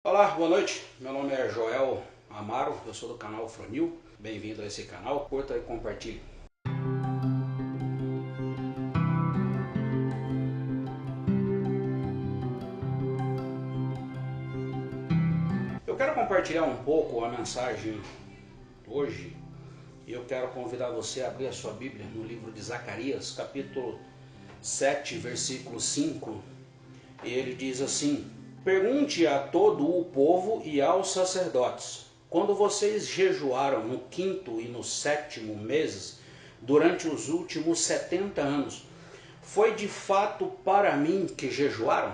Olá, boa noite. Meu nome é Joel Amaro, eu sou do canal Fronil. Bem-vindo a esse canal, curta e compartilhe. Eu quero compartilhar um pouco a mensagem hoje e eu quero convidar você a abrir a sua Bíblia no livro de Zacarias, capítulo 7, versículo 5. E ele diz assim: Pergunte a todo o povo e aos sacerdotes, quando vocês jejuaram no quinto e no sétimo meses, durante os últimos 70 anos, foi de fato para mim que jejuaram?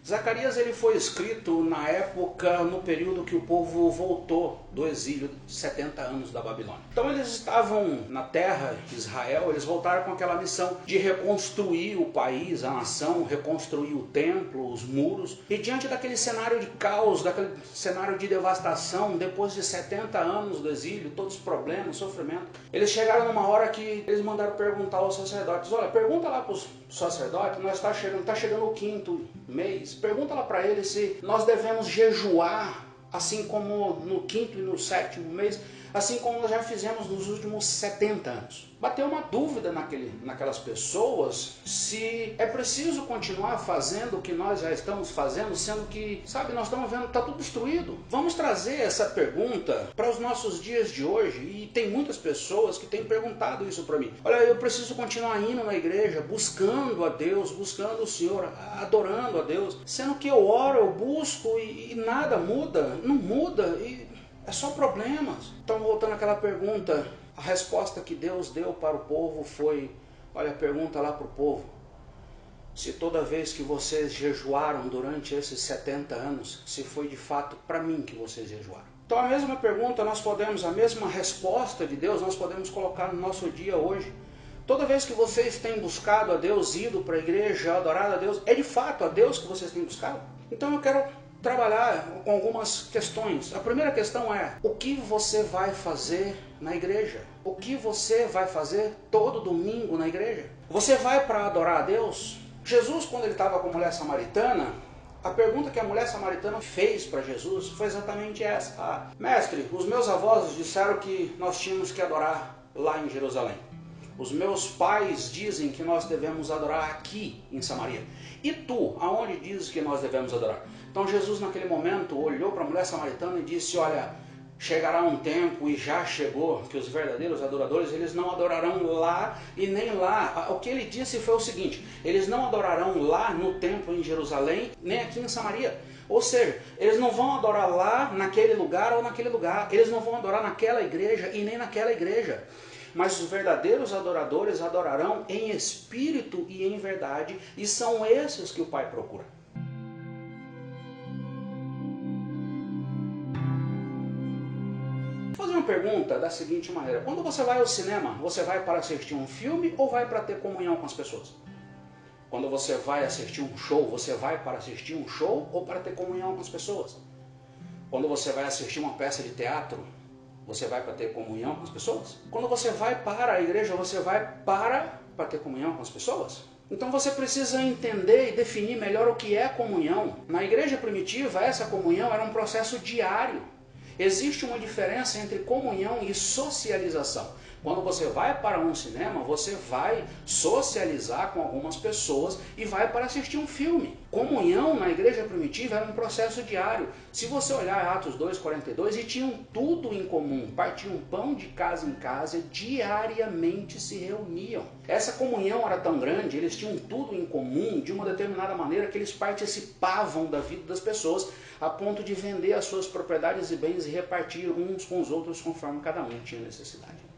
Zacarias ele foi escrito na época, no período que o povo voltou do exílio, 70 anos da Babilônia. Então eles estavam na terra de Israel, eles voltaram com aquela missão de reconstruir o país, a nação, reconstruir o templo, os muros. E diante daquele cenário de caos, daquele cenário de devastação, depois de 70 anos do exílio, todos os problemas, sofrimento, eles chegaram numa hora que eles mandaram perguntar aos sacerdotes: olha, pergunta lá para os sacerdotes, nós está chegando o quinto mês, pergunta lá para eles se nós devemos jejuar assim como no quinto e no sétimo mês, assim como nós já fizemos nos últimos 70 anos. Bateu uma dúvida naquelas pessoas se é preciso continuar fazendo o que nós já estamos fazendo, sendo que, sabe, nós estamos vendo que está tudo destruído. Vamos trazer essa pergunta para os nossos dias de hoje, e tem muitas pessoas que têm perguntado isso para mim. Olha, eu preciso continuar indo na igreja, buscando a Deus, buscando o Senhor, adorando a Deus, sendo que eu oro, eu busco e nada muda, não muda, e é só problemas. Então, voltando àquela pergunta, a resposta que Deus deu para o povo foi: olha, pergunta lá para o povo se toda vez que vocês jejuaram durante esses 70 anos, se foi de fato para mim que vocês jejuaram. Então a mesma pergunta a mesma resposta de Deus, nós podemos colocar no nosso dia hoje. Toda vez que vocês têm buscado a Deus, ido para a igreja, adorado a Deus, é de fato a Deus que vocês têm buscado? Então eu quero trabalhar com algumas questões. A primeira questão é: o que você vai fazer na igreja? O que você vai fazer todo domingo na igreja? Você vai para adorar a Deus? Jesus, quando ele estava com a mulher samaritana, a pergunta que a mulher samaritana fez para Jesus foi exatamente essa: mestre, os meus avós disseram que nós tínhamos que adorar lá em Jerusalém. Os meus pais dizem que nós devemos adorar aqui em Samaria. E tu, aonde dizes que nós devemos adorar? Então Jesus naquele momento olhou para a mulher samaritana e disse: olha, chegará um tempo, e já chegou, que os verdadeiros adoradores, eles não adorarão lá e nem lá. O que ele disse foi o seguinte: eles não adorarão lá no templo em Jerusalém, nem aqui em Samaria. Ou seja, eles não vão adorar lá, naquele lugar ou naquele lugar. Eles não vão adorar naquela igreja e nem naquela igreja. Mas os verdadeiros adoradores adorarão em espírito e em verdade, e são esses que o Pai procura. Vou fazer uma pergunta da seguinte maneira: quando você vai ao cinema, você vai para assistir um filme ou vai para ter comunhão com as pessoas? Quando você vai assistir um show, você vai para assistir um show ou para ter comunhão com as pessoas? Quando você vai assistir uma peça de teatro, você vai para ter comunhão com as pessoas? Quando você vai para a igreja, você vai para ter comunhão com as pessoas? Então você precisa entender e definir melhor o que é comunhão. Na igreja primitiva, essa comunhão era um processo diário. Existe uma diferença entre comunhão e socialização. Quando você vai para um cinema, você vai socializar com algumas pessoas e vai para assistir um filme. Comunhão na igreja primitiva era um processo diário. Se você olhar Atos 2:42, e tinham tudo em comum, partiam pão de casa em casa, diariamente se reuniam. Essa comunhão era tão grande, eles tinham tudo em comum de uma determinada maneira que eles participavam da vida das pessoas, a ponto de vender as suas propriedades e bens e repartir uns com os outros conforme cada um tinha necessidade.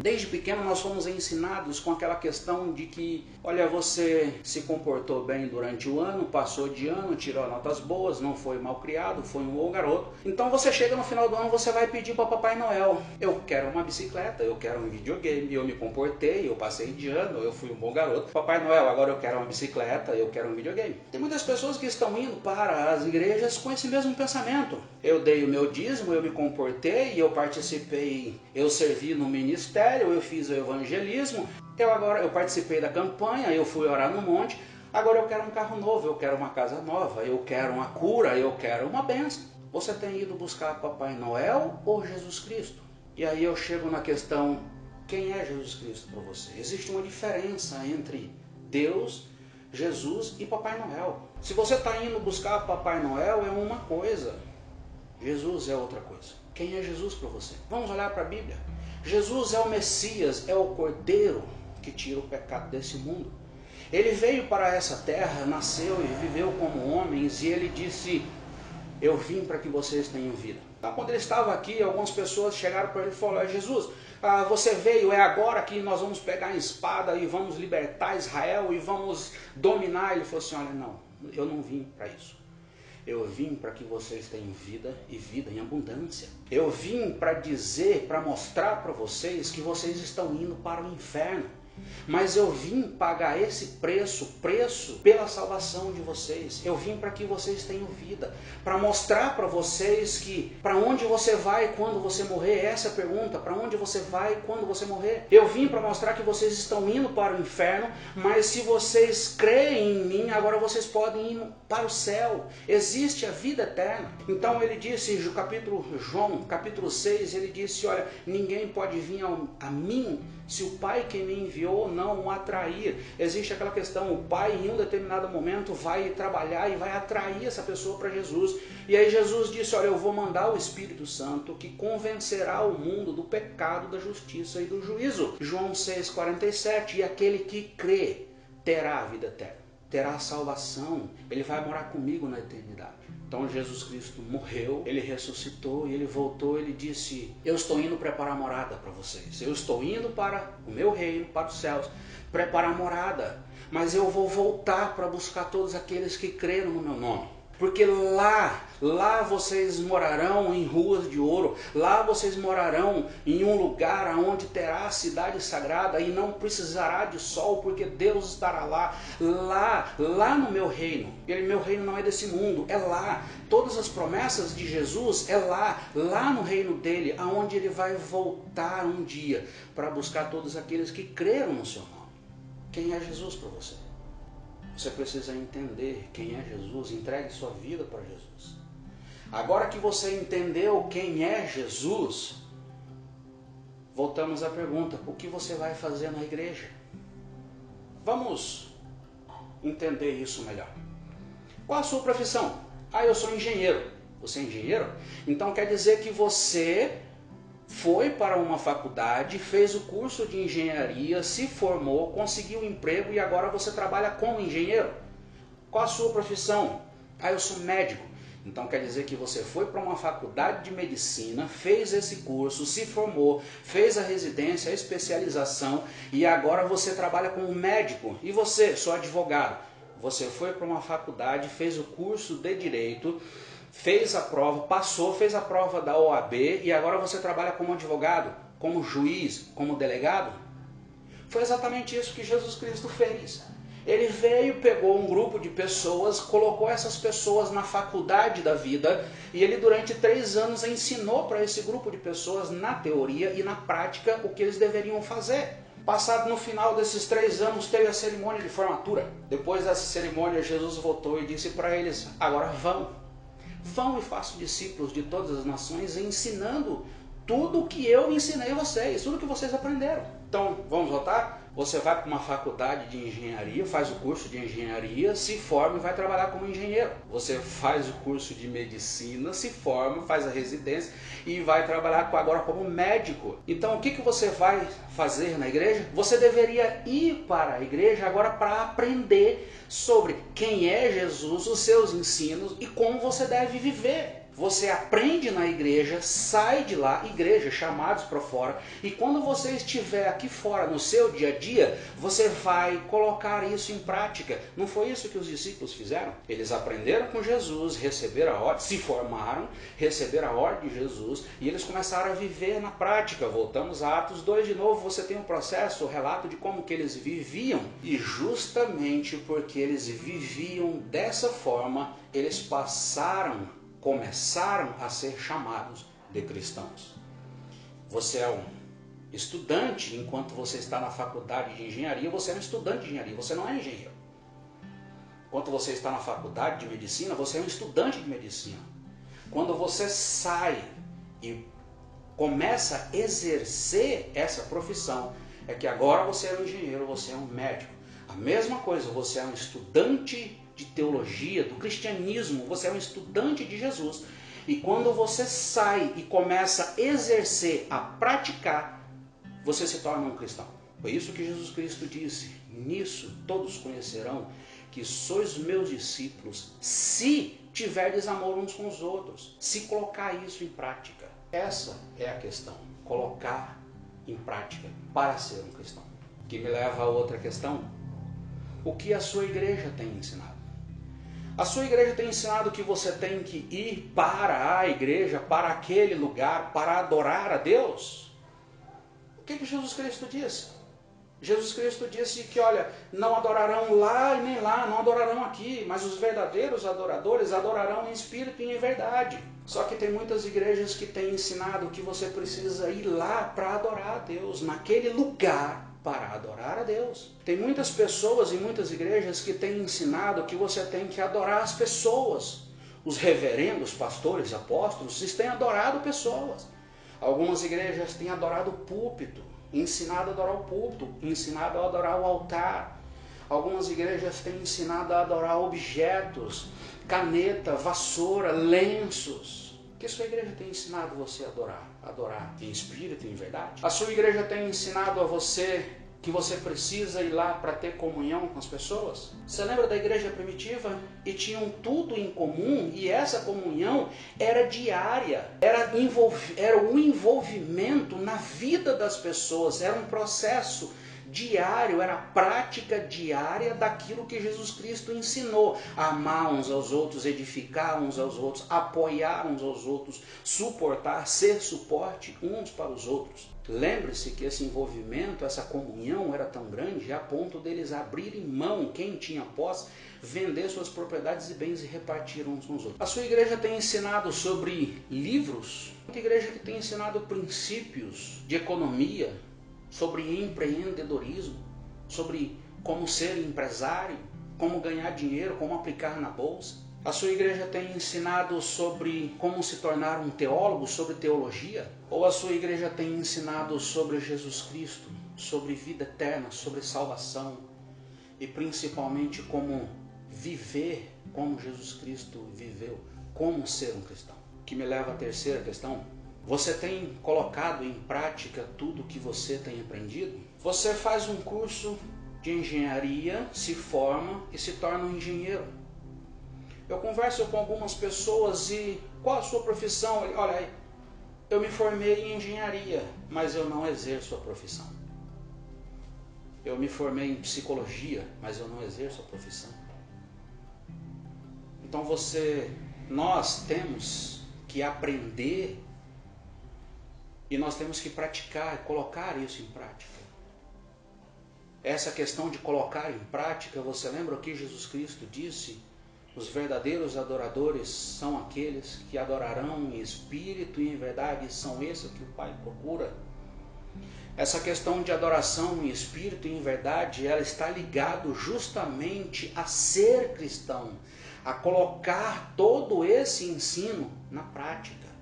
Desde pequeno nós fomos ensinados com aquela questão de que, olha, você se comportou bem durante o ano, passou de ano, tirou notas boas, não foi mal criado, foi um bom garoto. Então você chega no final do ano, você vai pedir para Papai Noel: eu quero uma bicicleta, eu quero um videogame, eu me comportei, eu passei de ano, eu fui um bom garoto. Papai Noel, agora eu quero uma bicicleta, eu quero um videogame. Tem muitas pessoas que estão indo para as igrejas com esse mesmo pensamento: eu dei o meu dízimo, eu me comportei, eu participei, eu servi no ministério, eu fiz o evangelismo, Eu participei da campanha, eu fui orar no monte, agora eu quero um carro novo, eu quero uma casa nova, eu quero uma cura, eu quero uma bênção. Você tem ido buscar Papai Noel ou Jesus Cristo? E aí eu chego na questão, quem é Jesus Cristo para você? Existe uma diferença entre Deus, Jesus e Papai Noel. Se você está indo buscar Papai Noel é uma coisa, Jesus é outra coisa. Quem é Jesus para você? Vamos olhar para a Bíblia. Jesus é o Messias, é o Cordeiro que tira o pecado desse mundo. Ele veio para essa terra, nasceu e viveu como homens, e ele disse, eu vim para que vocês tenham vida. Então, quando ele estava aqui, algumas pessoas chegaram para ele e falaram, Jesus, você veio, é agora que nós vamos pegar a espada e vamos libertar Israel e vamos dominar. Ele falou assim, olha, não, eu não vim para isso. Eu vim para que vocês tenham vida e vida em abundância. Eu vim para dizer, para mostrar para vocês que vocês estão indo para o inferno. Mas eu vim pagar esse preço pela salvação de vocês. Eu vim para que vocês tenham vida, para mostrar para vocês que para onde você vai quando você morrer. Essa é a pergunta, para onde você vai quando você morrer? Eu vim para mostrar que vocês estão indo para o inferno, mas se vocês creem em mim, agora vocês podem ir para o céu. Existe a vida eterna. Então ele disse, João capítulo 6, ele disse, olha, ninguém pode vir a mim se o Pai que me enviou não o atrair. Existe aquela questão, o Pai em um determinado momento vai trabalhar e vai atrair essa pessoa para Jesus. E aí Jesus disse, olha, eu vou mandar o Espírito Santo que convencerá o mundo do pecado, da justiça e do juízo. João 6,47, e aquele que crê terá a vida eterna, terá a salvação, ele vai morar comigo na eternidade. Então Jesus Cristo morreu, ele ressuscitou e ele voltou, ele disse, eu estou indo preparar morada para vocês. Eu estou indo para o meu reino, para os céus, preparar morada. Mas eu vou voltar para buscar todos aqueles que creram no meu nome. Porque lá vocês morarão em ruas de ouro, lá vocês morarão em um lugar onde terá a cidade sagrada e não precisará de sol, porque Deus estará lá no meu reino. Meu reino não é desse mundo, é lá. Todas as promessas de Jesus é lá no reino dele, aonde ele vai voltar um dia para buscar todos aqueles que creram no seu nome. Quem é Jesus para você? Você precisa entender quem é Jesus, entregue sua vida para Jesus. Agora que você entendeu quem é Jesus, voltamos à pergunta, o que você vai fazer na igreja? Vamos entender isso melhor. Qual a sua profissão? Eu sou engenheiro. Você é engenheiro? Então quer dizer que você foi para uma faculdade, fez o curso de engenharia, se formou, conseguiu um emprego e agora você trabalha como engenheiro. Qual a sua profissão? Eu sou médico. Então quer dizer que você foi para uma faculdade de medicina, fez esse curso, se formou, fez a residência, a especialização e agora você trabalha como médico. E você, sou advogado. Você foi para uma faculdade, fez o curso de direito, fez a prova, passou, fez a prova da OAB e agora você trabalha como advogado, como juiz, como delegado? Foi exatamente isso que Jesus Cristo fez. Ele veio, pegou um grupo de pessoas, colocou essas pessoas na faculdade da vida e ele durante 3 anos ensinou para esse grupo de pessoas na teoria e na prática o que eles deveriam fazer. Passado no final desses 3 anos teve a cerimônia de formatura. Depois dessa cerimônia Jesus voltou e disse para eles, agora vão e façam discípulos de todas as nações ensinando tudo o que eu ensinei a vocês, tudo que vocês aprenderam. Então, vamos voltar? Você vai para uma faculdade de engenharia, faz o curso de engenharia, se forma e vai trabalhar como engenheiro. Você faz o curso de medicina, se forma, faz a residência e vai trabalhar agora como médico. Então, o que você vai fazer na igreja? Você deveria ir para a igreja agora para aprender sobre quem é Jesus, os seus ensinos e como você deve viver. Você aprende na igreja, sai de lá, igreja, chamados para fora, e quando você estiver aqui fora no seu dia a dia, você vai colocar isso em prática. Não foi isso que os discípulos fizeram? Eles aprenderam com Jesus, receberam a ordem, se formaram, receberam a ordem de Jesus, e eles começaram a viver na prática. Voltamos a Atos 2 de novo, você tem um processo, o relato de como que eles viviam, e justamente porque eles viviam dessa forma, eles começaram a ser chamados de cristãos. Você é um Estudante, enquanto você está na faculdade de engenharia, você é um estudante de engenharia, você não é engenheiro. Enquanto você está na faculdade de medicina, você é um estudante de medicina. Quando você sai e começa a exercer essa profissão, é que agora você é um engenheiro, você é um médico. A mesma coisa, você é um estudante de teologia, do cristianismo, você é um estudante de Jesus. E quando você sai e começa a exercer, a praticar, você se torna um cristão. Foi isso que Jesus Cristo disse: nisso todos conhecerão que sois meus discípulos, se tiverdes amor uns com os outros, se colocar isso em prática. Essa é a questão, colocar em prática para ser um cristão. Que me leva a outra questão: o que a sua igreja tem ensinado? A sua igreja tem ensinado que você tem que ir para a igreja, para aquele lugar, para adorar a Deus? O que Jesus Cristo disse? Jesus Cristo disse que, olha, não adorarão lá e nem lá, não adorarão aqui, mas os verdadeiros adoradores adorarão em espírito e em verdade. Só que tem muitas igrejas que têm ensinado que você precisa ir lá para adorar a Deus, naquele lugar para adorar a Deus. Tem muitas pessoas em muitas igrejas que têm ensinado que você tem que adorar as pessoas. Os reverendos, pastores, apóstolos, eles têm adorado pessoas. Algumas igrejas têm adorado o púlpito, ensinado a adorar o púlpito, ensinado a adorar o altar. Algumas igrejas têm ensinado a adorar objetos, caneta, vassoura, lenços. O que a sua igreja tem ensinado você a adorar? Adorar em espírito e em verdade? A sua igreja tem ensinado a você que você precisa ir lá para ter comunhão com as pessoas? Você lembra da igreja primitiva? E tinham tudo em comum, e essa comunhão era diária, era um envolvimento na vida das pessoas, era um processo diário, era a prática diária daquilo que Jesus Cristo ensinou: amar uns aos outros, edificar uns aos outros, apoiar uns aos outros, suportar, ser suporte uns para os outros. Lembre-se que esse envolvimento, essa comunhão era tão grande a ponto deles abrirem mão, quem tinha posse, vender suas propriedades e bens e repartir uns com os outros. A sua igreja tem ensinado sobre livros, a igreja que tem ensinado princípios de economia, sobre empreendedorismo, sobre como ser empresário, como ganhar dinheiro, como aplicar na bolsa. A sua igreja tem ensinado sobre como se tornar um teólogo, sobre teologia? Ou a sua igreja tem ensinado sobre Jesus Cristo, sobre vida eterna, sobre salvação e principalmente como viver como Jesus Cristo viveu, como ser um cristão? Que me leva à terceira questão. Você tem colocado em prática tudo que você tem aprendido? Você faz um curso de engenharia, se forma e se torna um engenheiro. Eu converso com algumas pessoas e qual a sua profissão? Olha, eu me formei em engenharia, mas eu não exerço a profissão. Eu me formei em psicologia, mas eu não exerço a profissão. Então nós temos que aprender e nós temos que praticar, colocar isso em prática. Essa questão de colocar em prática, você lembra o que Jesus Cristo disse? Os verdadeiros adoradores são aqueles que adorarão em espírito e em verdade, e são esses que o Pai procura. Essa questão de adoração em espírito e em verdade, ela está ligada justamente a ser cristão, a colocar todo esse ensino na prática,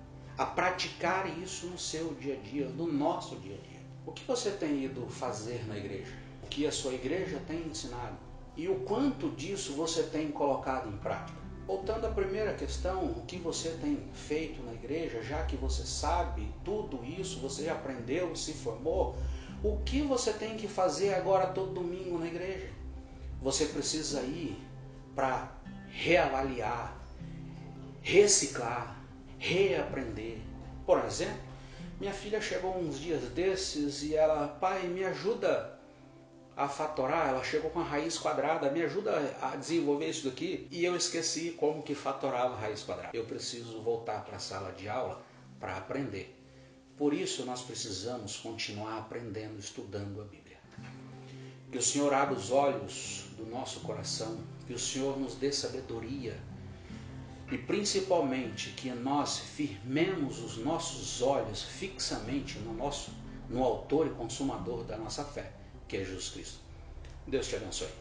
a praticar isso no seu dia a dia, no nosso dia a dia. O que você tem ido fazer na igreja? O que a sua igreja tem ensinado? E o quanto disso você tem colocado em prática? Voltando à primeira questão, o que você tem feito na igreja, já que você sabe tudo isso, você já aprendeu, se formou, o que você tem que fazer agora todo domingo na igreja? Você precisa ir para reavaliar, reciclar, reaprender. Por exemplo, minha filha chegou uns dias desses e ela: pai, me ajuda a fatorar. Ela chegou com a raiz quadrada, me ajuda a desenvolver isso daqui. E eu esqueci como que fatorava a raiz quadrada. Eu preciso voltar para a sala de aula para aprender. Por isso nós precisamos continuar aprendendo, estudando a Bíblia. Que o Senhor abra os olhos do nosso coração, que o Senhor nos dê sabedoria e principalmente que nós firmemos os nossos olhos fixamente no nosso no autor e consumador da nossa fé, que é Jesus Cristo. Deus te abençoe.